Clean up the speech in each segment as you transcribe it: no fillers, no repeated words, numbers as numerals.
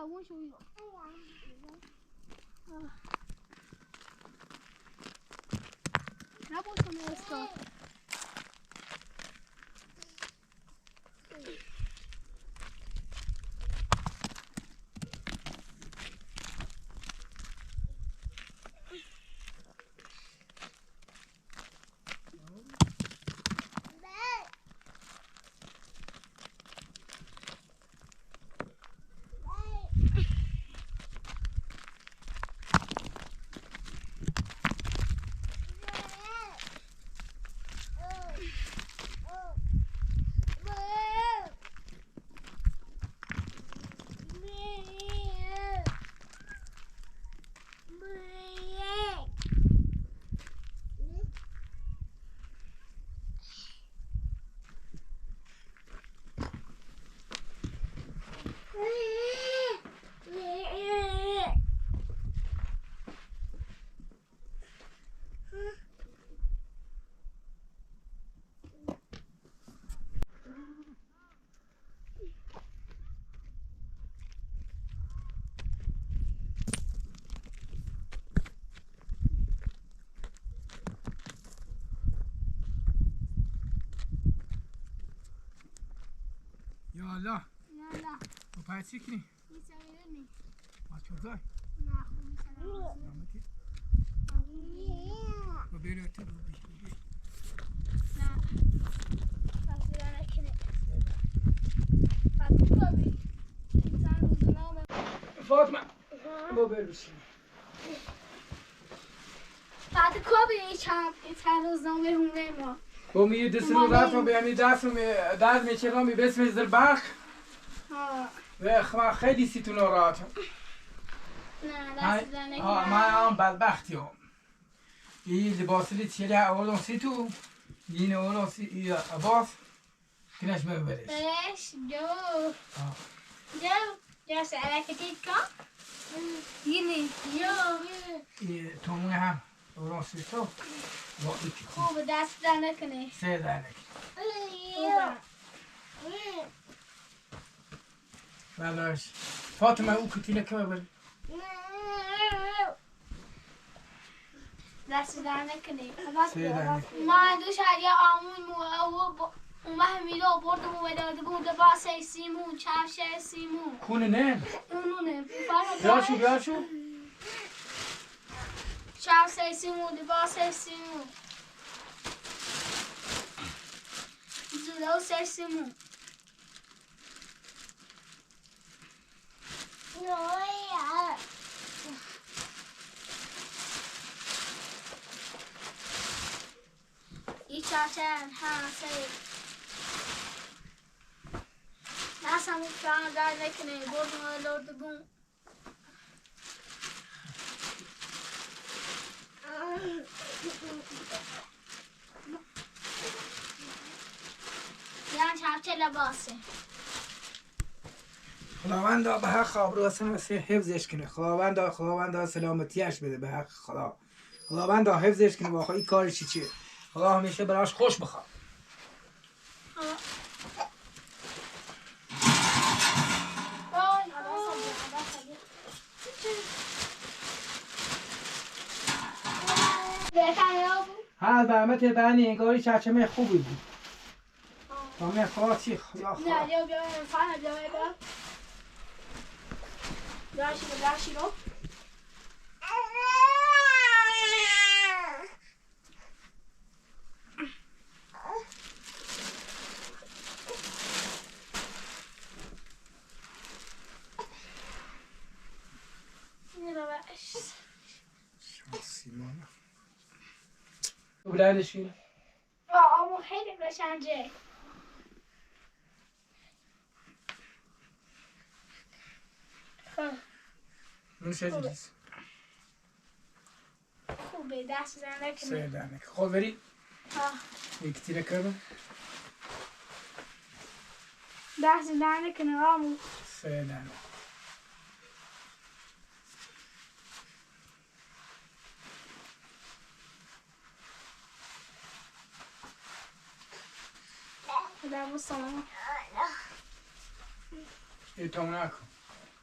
صابون شویی نباشم استاد Yalla. Yalla. Bu payçık ne? Misafirir mi? Aç oday. Ne yapayım sana? Rahmeti. Bu böyle öte bu bir. Ne? Fasulyeler ekini. Fasulye abi. İnsan uzuna bak. Fatma. Bu böyle bir şey. Fasulye abi çar uzun ve humre ma. Bu mi desinu rafto به می دستم درد میچرم می بسم زربخ و خیلی سیتون راحتم نه دست زنه ما هم بدبختیم این لباسلی چیلی اولون سیتو یین اولون سی عباس کنش ببرش برش جو سرکتی کن یینی جو تومون هم اولون سیتو خوب دست زنه کنه سه دانک بلاش فاطمه او کتیله که ببر دست زنه کنه سه دانک ما دوش هریا آمون اومه همیده و برد و بداده بوده با سی سیمون چرشه سیمون خونه نه اونونه بیاشو چهار سی سیمون با سی سیمون زوده و سی سیمون ای چهارچن ها سی ناسم فران دار نکنه بردم و لرد بون یعنی چهارچه لباسه خداوندا به حق آبروی مسیح حفظش کنه خداوندا سلامتیش بده به حق خدا خداوندا حفظش کنه واقعا این کارش چیه خدا همیشه براش خوش بخواد ها زحمت بنی انگاری چرچمه خوبی بود دامه خواهی خدا نه یا بیا فانا بیا براشی رو سیمانه بلندشین آمون خیلی قشنگه نوش عزیز خوبه دست زنه سه کنه دانک خب بری یک تیره کردم دست زنه کنه آمون سه دانک خدا بسامه یه تاون نکن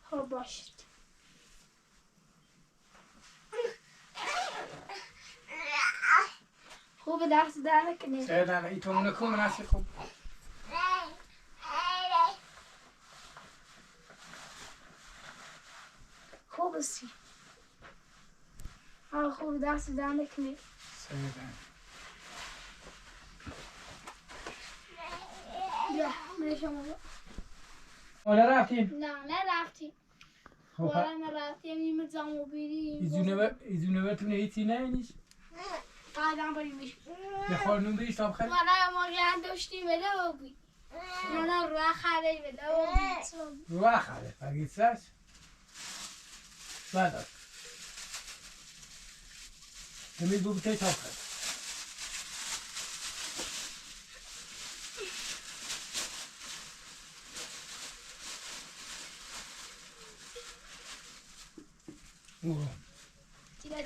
خب باشید. خوب دست در نکنید. سیدن ای تو اونو کن نسی خوب. خوب سی. خوب دست در نکنید. سیدن. بیا من شما. حالا رفتیم. نه رفتیم. خب وارا نرفتیم این زامو بیریم. ایزونه بتونه هیچی نه نیست. آدم بریمش. به خورنون بیش آب خرید. وارا ما گرد داشتیم بده بگوی. وارا روح خرید بده بگوی. روح خرید. بگید سرش. بعد است. تمیز بگو تیش آب خرید.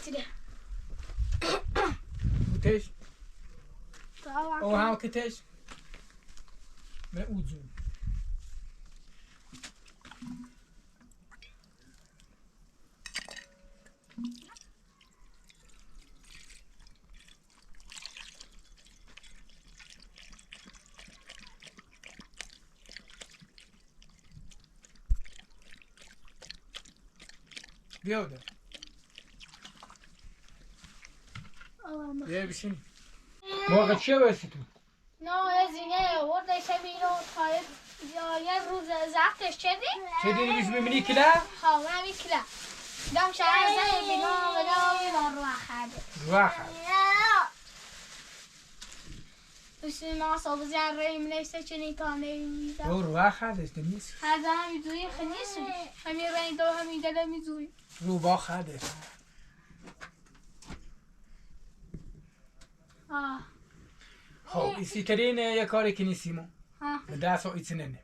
تیره. بوتش. او هم کتش. من اوزو. بیاوده. بیا بشین. موقع چیه بایستی تو؟ نه زینه وردش بیرون تا یه روز زفتش چدی؟ چه دیدی بیش ببینی کلا؟ ها من بی کلا دم شهر زنی بینا ولی رو خرده روح خرید. دوستی ما صابو زن ریم نیسته چنین تا نمیدم او روح خریدش نیست. هر زن میدوی خنیست همین رنگ دو همین دل میدوی رو با خریدش. خب ایسی ترین یه کاری که نیستیمو. به دست ها ایسی ننه.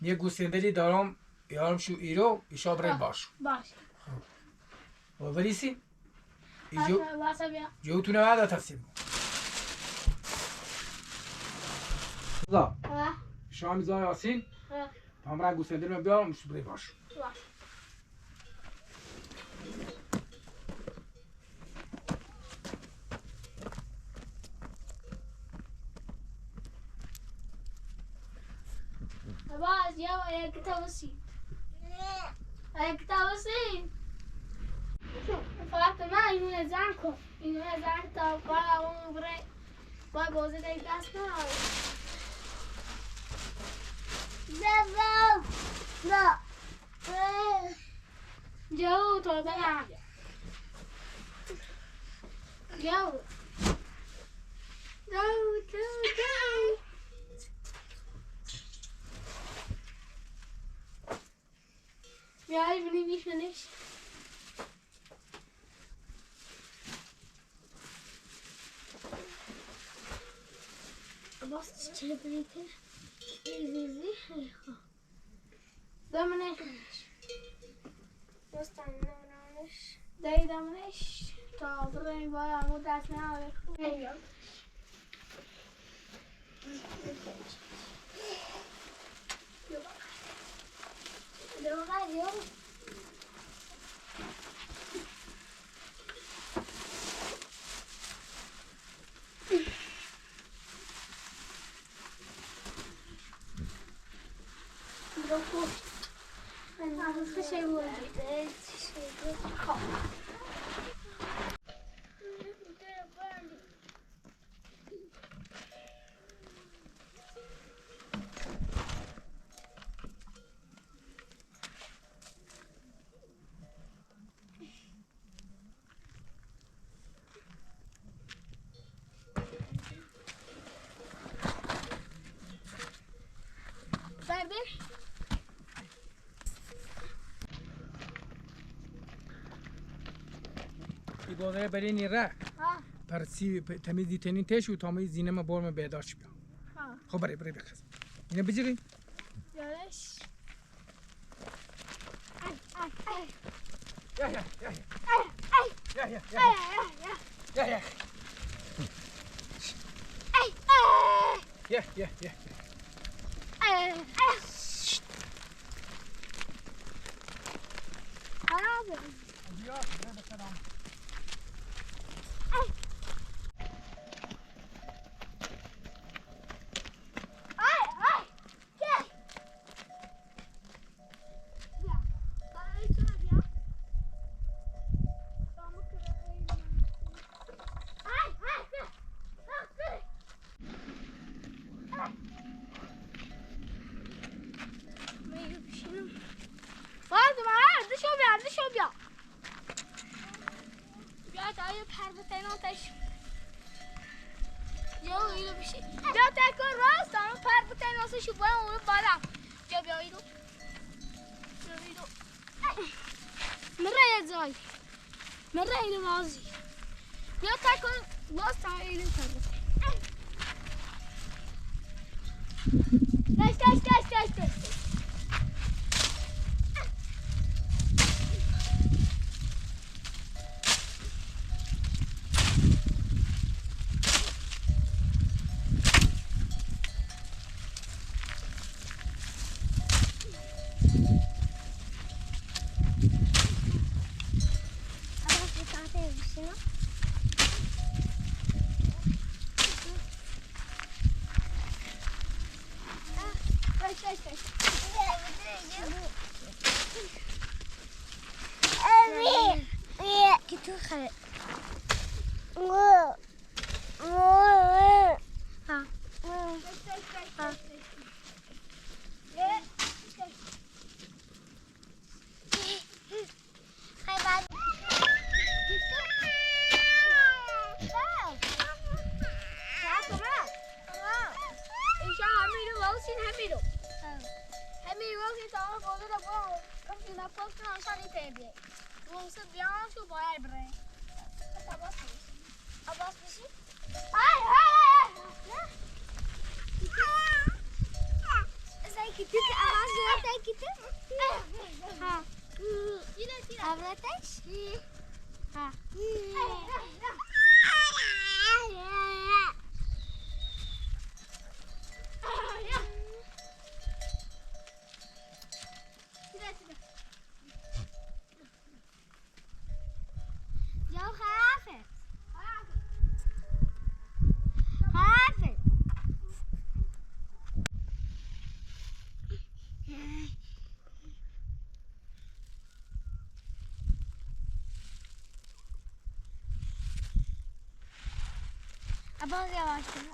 یه گوسندلی دارم یارم شو ایرو ایشا برای باش. باش و ولیسی؟ واسه بیا جو تو نواده تفسیم. زا شامی زای آسین همراه گوسندلی رو بیارم ایشا برای باش. باش باز یا کتاب سی کتاب سی فقط من اینو زن کن اینو زن تا بالا اون بره با بازه دی دست نهاره نه جو تو بگم جو بیایی بینی بیشنش باست چه بریته ایزیزی خیلی دامنش دستان دامنش دایی دامنش تا بریم با همو دست نهاره Yo. بوده برای نیره پرسی تمیزی تنین تشو تا می زینه ما بار ما بیدارش بیا خب برای بخز اینه بجری یارش یا یا شو بیا بیا تا یه پرده تیناتش یا اینو بشی بیا تکن راست اما پرده تیناتش باید اونو بالا بیا اینو مرة زاي مرة إلى ماضي يا تاكل وسط إلى فرق تاش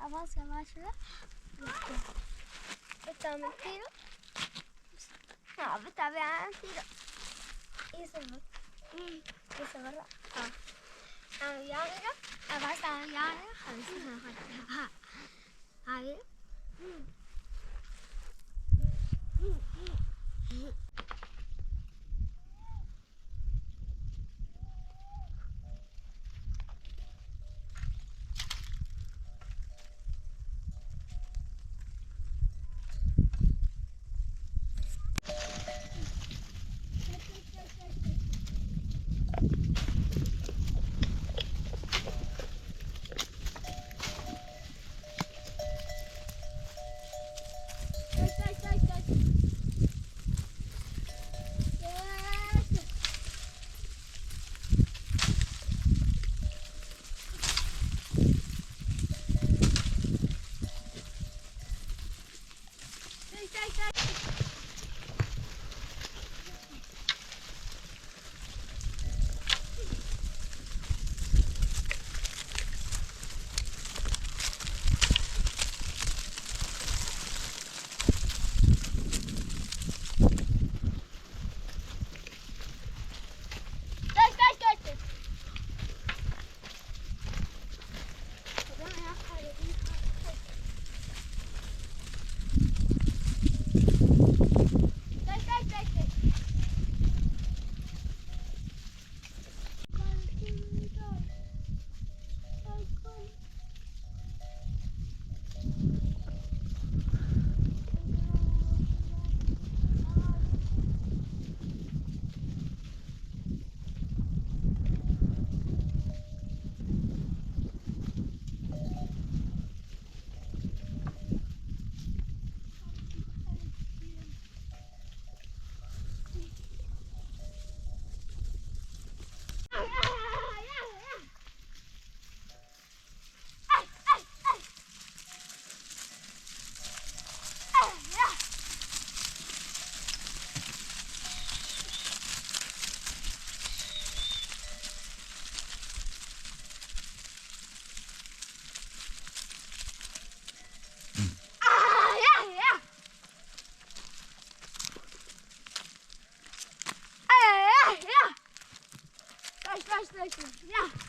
Abbas yavaş şöyle. Tamam tiro. Ha, tabii ben tiro. İyi sabır. İyi sabır. Ha. Yani Abbas yani ha. Hayır. Ja.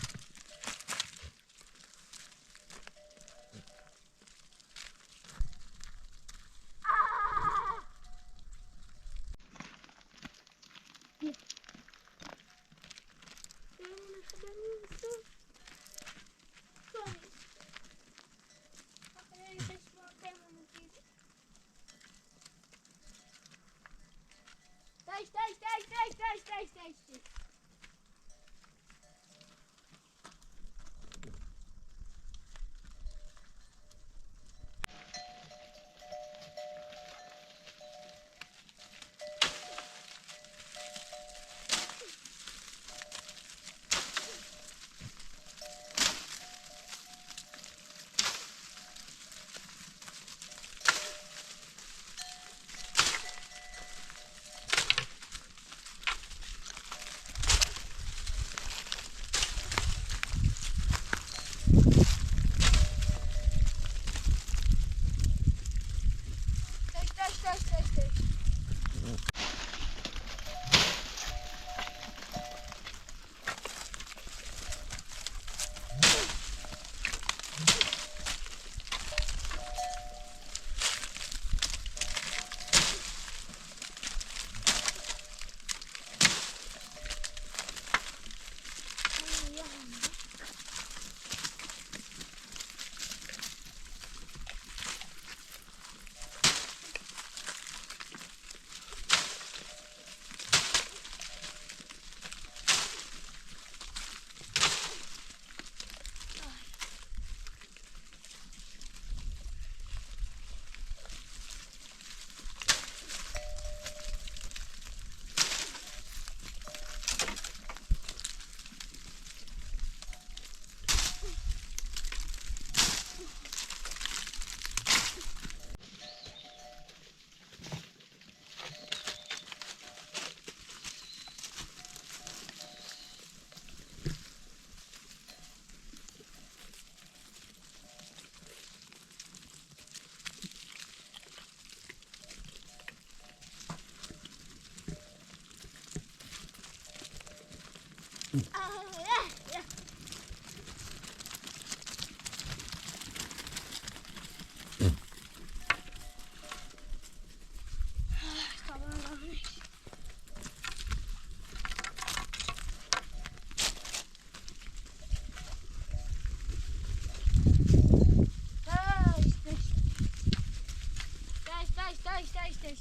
Stay. Stay.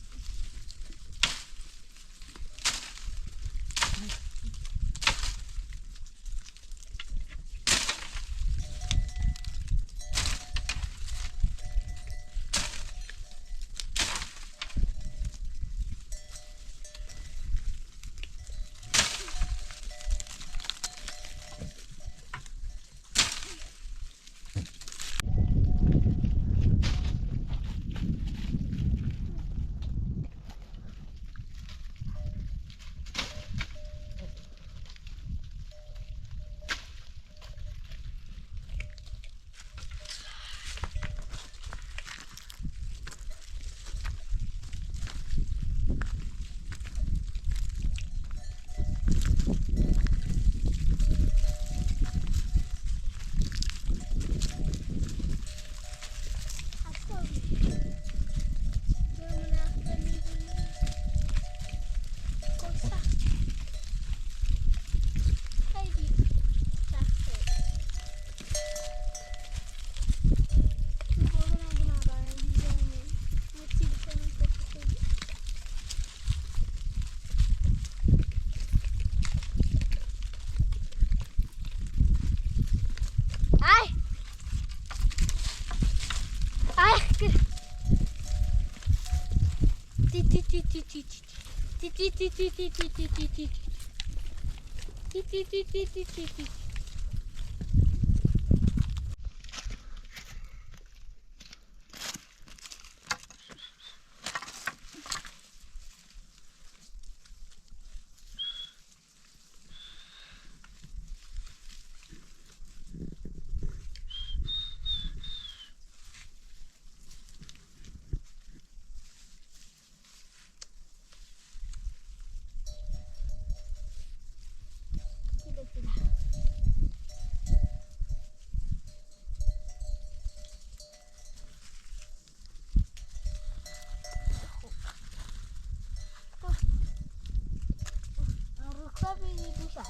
شد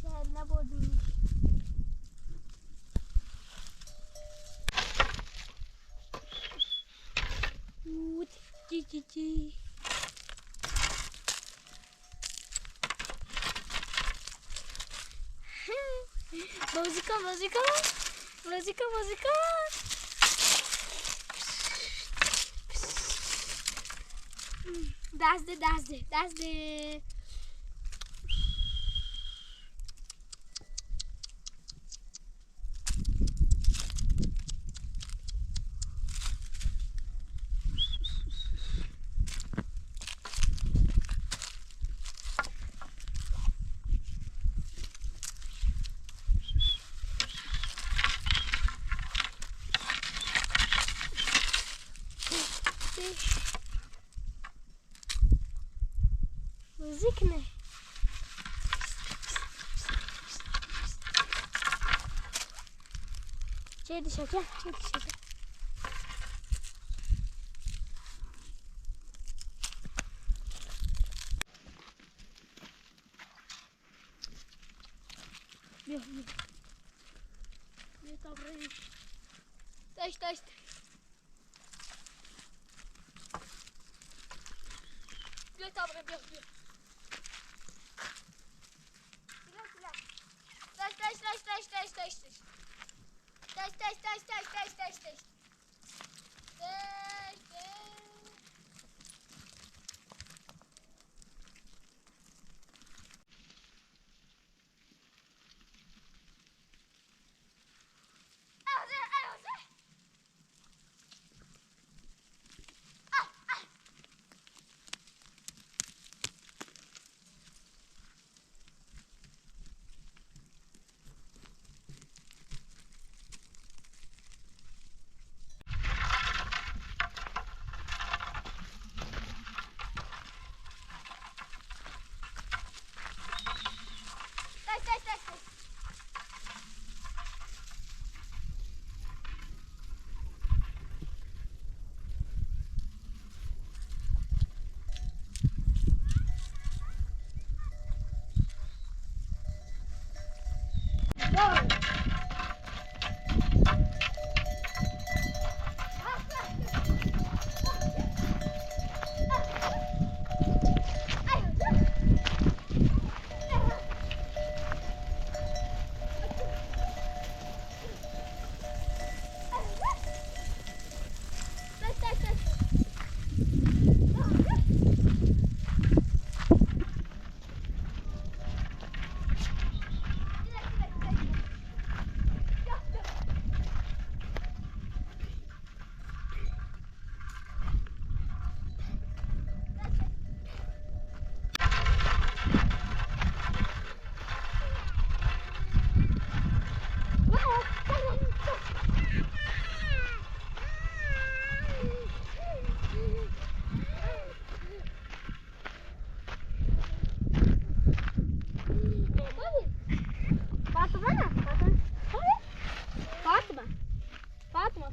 شاید نبردیم جی بازی کن دست ده موزیک نه چه دیشه بیا طبعا داشت بیا طبعا بیا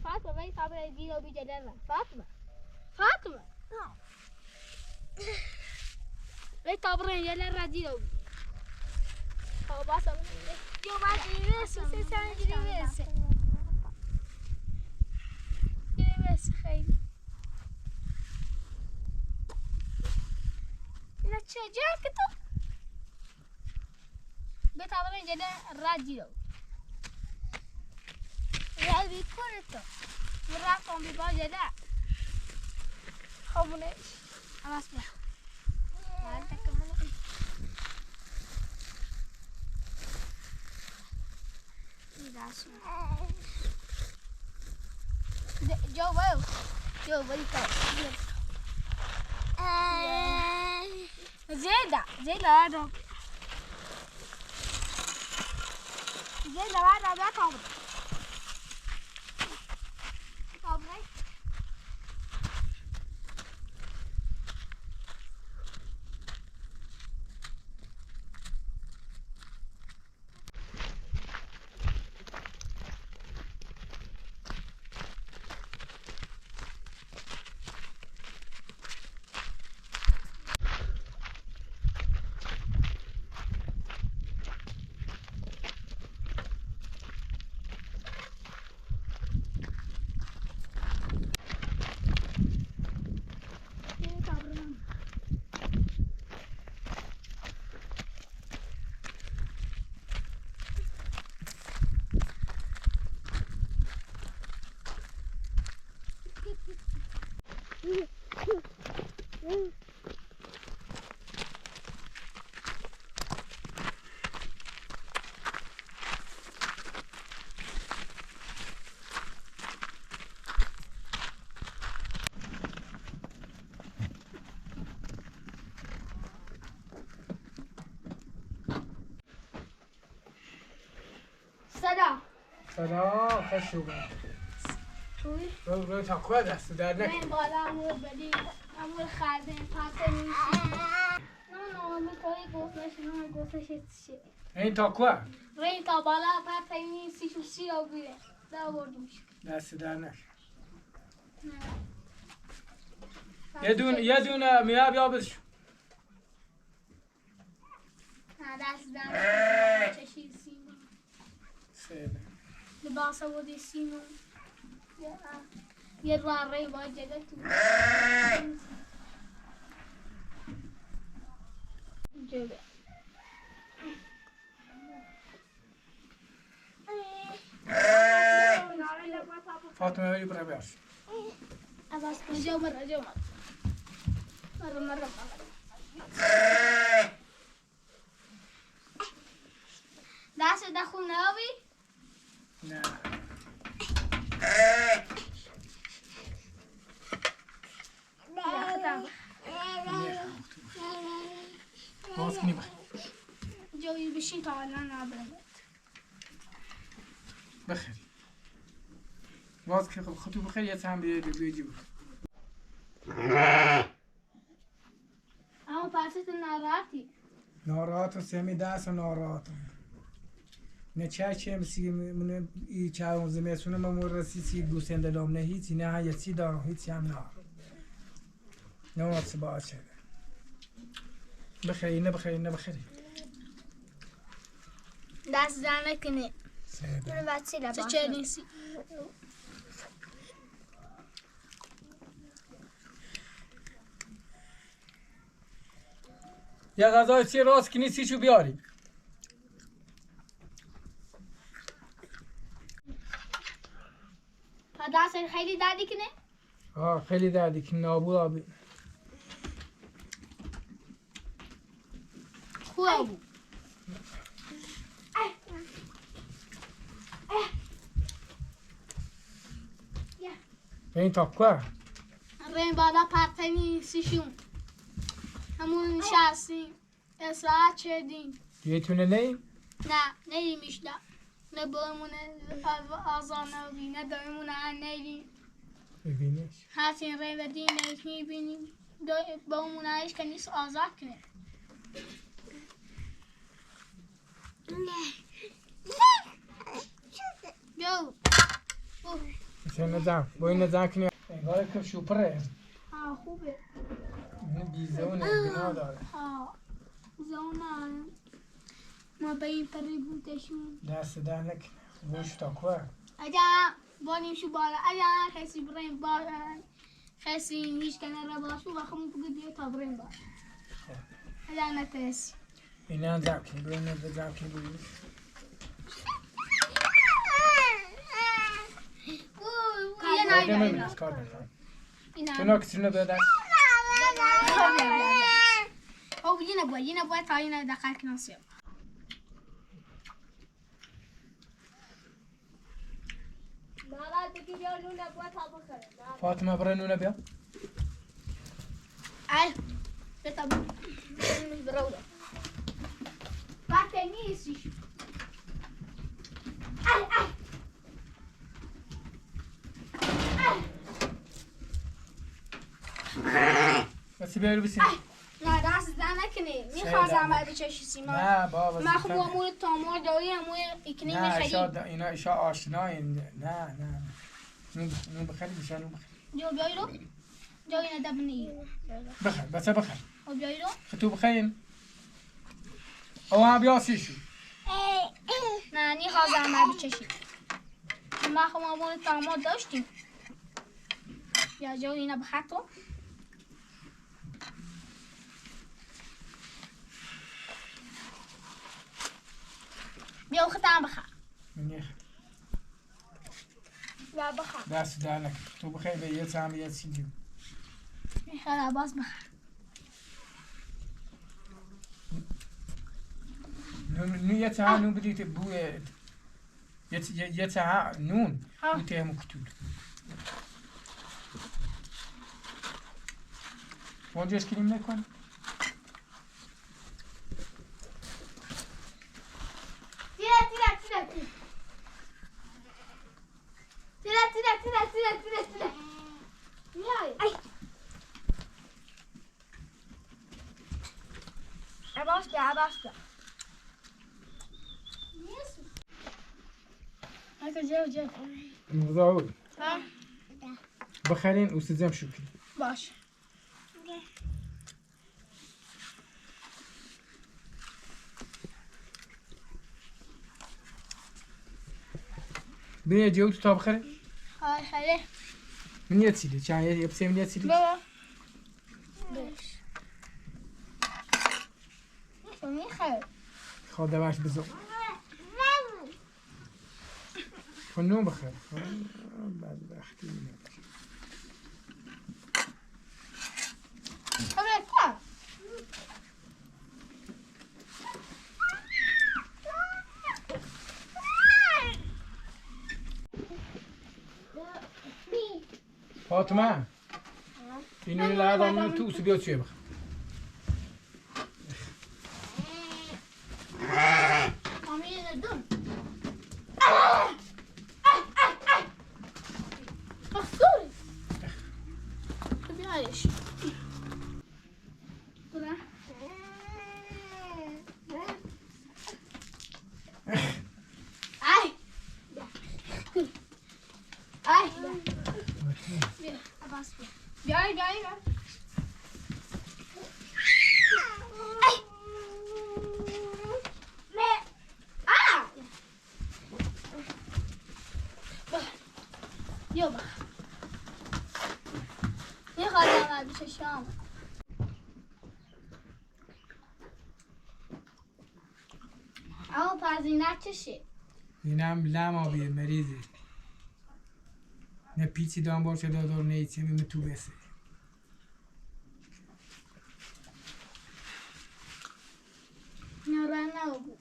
فاطمة بي طابع دينا وبيجلنا فاطمة بي طابرين جلنا دينا هو باص جو بعد يمس وسيسان جريمس خير لا تشجعك تو بي طابرين جلنا الراديو يا بيكونتو وراكم بباجة لا خبونيش خلاص بقى وانت كمان جو بريكا زيدا هذا زيدا هذا بيكم سلام خوش اومد. خوبی؟ روی تا خواه دست در من نکن. بالا امور بدی امور خرده پاته نیستی نه من توی گفتش چی این تا خواه رین تا بالا پاته نیستی شو سی رو بیره دا بردوش دست در نکن. نه یه دونه میاب یا بشو. نه دست دارم چشی سیمون سیده. لباس بودی سیمون یه رو ری باید جگه تو جگه فاطمه ولی برای بیارش. عباس رجا مر دست دخون نبی؟ نه. باز کنی بخیر. جوی بشین تا الان نبرم بخیر. باز که خودتو بخیر یه تن بیدی بود. اما پرسیت ناراحتی ناراحت و سمی دست و ناراحت. نه چه میسی من ای چه اون زمستون ما مرسی گوسنده دام نه هیچی نه هیچی دارم هیچی هم نه واسه باشه بخیر نه بخیر دست در نکنی سیده تو چه نیستی یه غذای چی راست کنی چو بیاری تا دست خیلی دردی کنه خیلی دردی که نابود آبی خوب بود این تا که رین بالا پرتنی سیشون همون نشستیم ساعت چردیم دیگه تونه نی؟ نه نیمیشده نه بایمونه آزار نبی نه دایمونه نیریم ببینیش هاتین رین و دین نیش میبینیم بایمونه ایش که نیست آزار کنه جو میشه نزم باید نزم کنی انگار که شوپره خوبه این بیزونه بنا داره زونه ما به این پری بودشون دست در نکنه بوش تا که اجا بانیم شو بالا اجا خیسی بریم بالا خیسی هیچ کنه را باشو و خمون بگو دیو تا بریم بالا اجا نترسی این نزم کنی باید نزم کنی باید یه نمی‌بینی نایده از کار بکنم اینا تو ناکسونه به دست او یه نبوی تا این دقیقه کناسیم فاطمه برای نونه بیا ای بتا برو وقت نیستیش ای بسی بیاری بسی نه دست در نکنی میخوازم باید بچشی سیما نه بابا من خوب امور تامور داری امور اکنی نه میخوایی اینا ایشا آشنای نه نون بخری بیشتر نون بخری جو بیایی رو جو اینه دبنی بخیر بسه بخیر او بیایی رو خطو بخیر او هم بیاسی شو نه نیخوازم باید بچشی من خوب امور تامور داشتیم یا جو اینه بخطو بیا خطم بخیر منیخ بیا بخیر دست در نکن تو بخیر به یه سهم یه سیدیم میخواد عباس بخیر نون یه سهم نون بدید بوی یه سهم نون بوی تهمو کتود اونجا اسکریم نکن تیره عباس بیا هكا جو مضاول ها بخلين واستلزام شكري باش بني جوت طاب خلين هاي خليه من يتسيدي كان يبسي من يتسيدي بابا باش فمي خير خذ باش بزو فنون بخير بعد اختي خبرك تعال فاطمه اینو الان تو سبیو چیه بخ مامي ندم مخصوري بيعيش طلع اي اي عباس بيعي يلا يا خالد بش الشام او بازينات چشي اینم لما بی مریضی نه پیچی دام باشه دادار نه ایچی می تو بسه نرانا ابو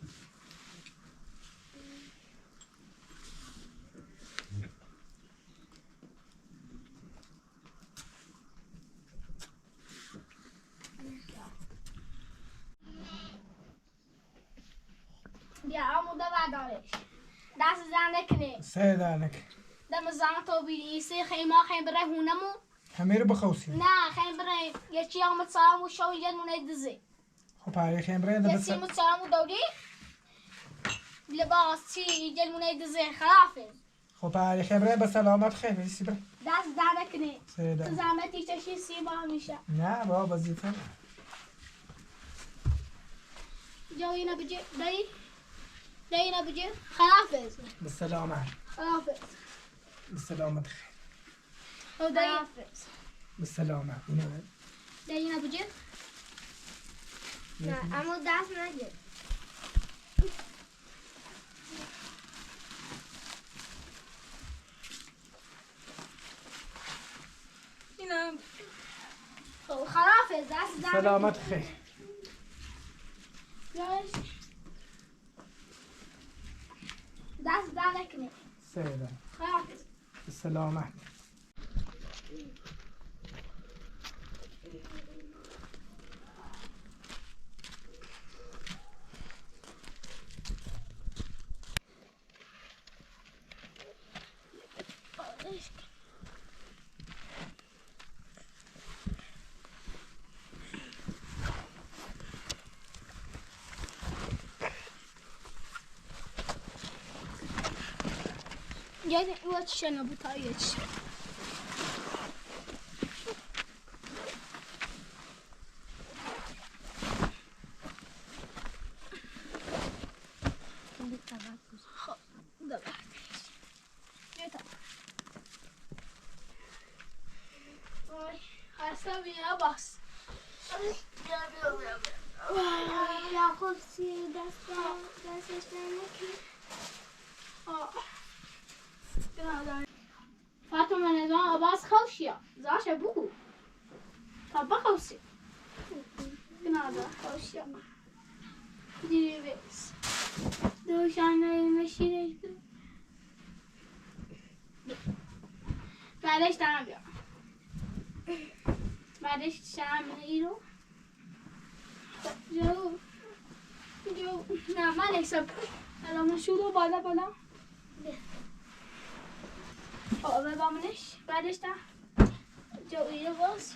بیا عمو ده بعدش دست زنده کنه سه دانک دم زن تو بیری سی خیمه خیم بره هونمو همه رو بخوصی نه خیم بره یه چی هم متصالم و شو یه مونه دزه خب پاره خیم برنده یه بس چی متصالم و دوری لباس چی یه مونه دزه خلافه خب پاره خیم برنده به سلامت خیم ایسی بره دست زنده کنه سه تو دانک زحمتی چشی سی با همیشه نه بابا وظیفه جو اینا بجی دایی اینا بجی خلافه به سلامت خلافه به سلامت خیم او دایی به سلامت اینو دایی اینا بجی نه اما دست نگیر اینا خلافه دست زنده سلامت خیم یاش دست زنده کنه سه دانک خلافه به سلامت Yani evet şuna bu tay geç. Da bak. Yeter. Ay, hasta bir yere bas. یا خب سی دستش نکنی فاطمه نظام عباس خوشیا زاش بگو تا بخوشی نظام خوشیا دیری بیس دوشانه مشیرش بود بعدش دارم بیام بعدش شام ایرو جو نه من حساب الان شروع بالا آبه بامنش بعدش تا جو ایرو باز